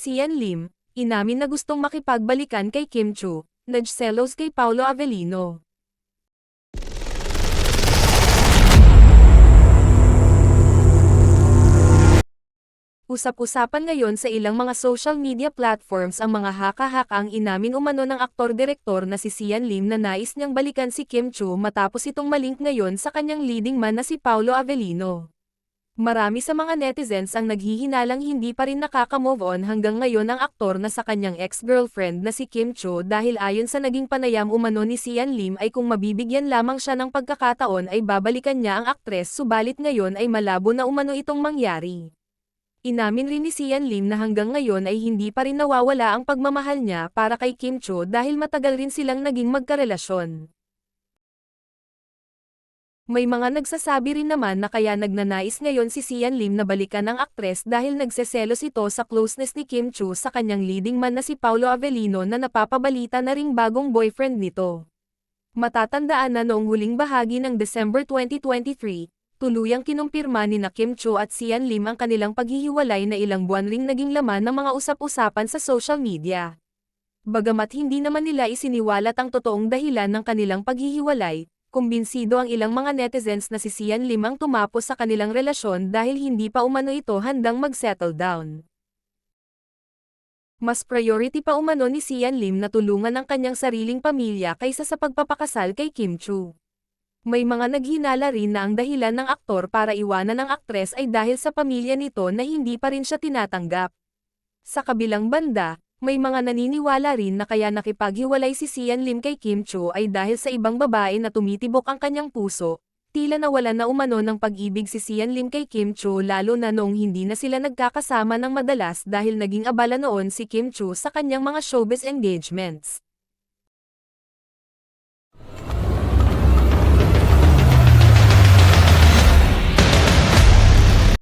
Sian Lim, inamin na gustong makipagbalikan kay Kim Chu, nagselos kay Paolo Avellino. Usap-usapan ngayon sa ilang mga social media platforms ang mga haka-hakang inamin umano ng aktor-direktor na si Sian Lim na nais niyang balikan si Kim Chu matapos itong malink ngayon sa kanyang leading man na si Paolo Avellino. Marami sa mga netizens ang naghihinalang hindi pa rin nakaka-move on hanggang ngayon ang aktor na sa kanyang ex-girlfriend na si Kim Chu dahil ayon sa naging panayam umano ni Sian Lim ay kung mabibigyan lamang siya ng pagkakataon ay babalikan niya ang aktres subalit ngayon ay malabo na umano itong mangyari. Inamin rin ni Sian Lim na hanggang ngayon ay hindi pa rin nawawala ang pagmamahal niya para kay Kim Chu dahil matagal rin silang naging magkarelasyon. May mga nagsasabi rin naman na kaya nagnanais ngayon si Sian Lim na balikan ang aktres dahil nagseselos ito sa closeness ni Kim Chu sa kanyang leading man na si Paolo Avellino na napapabalita na ring bagong boyfriend nito. Matatandaan na noong huling bahagi ng December 2023, tuluyang kinumpirma ni na Kim Chu at Sian Lim ang kanilang paghihiwalay na ilang buwan ring naging laman ng mga usap-usapan sa social media. Bagamat hindi naman nila isiniwalat ang totoong dahilan ng kanilang paghihiwalay, kumbinsido ang ilang mga netizens na si Sian Lim ang tumapos sa kanilang relasyon dahil hindi pa umano ito handang mag-settle down. Mas priority pa umano ni Sian Lim na tulungan ang kanyang sariling pamilya kaysa sa pagpapakasal kay Kim Chu. May mga naghinala rin na ang dahilan ng aktor para iwanan ng aktres ay dahil sa pamilya nito na hindi pa rin siya tinatanggap. Sa kabilang banda, may mga naniniwala rin na kaya nakipaghiwalay si Sian Lim kay Kim Chu ay dahil sa ibang babae na tumitibok ang kanyang puso, tila nawalan na umano ng pag-ibig si Sian Lim kay Kim Chu lalo na noong hindi na sila nagkakasama ng madalas dahil naging abala noon si Kim Chu sa kanyang mga showbiz engagements.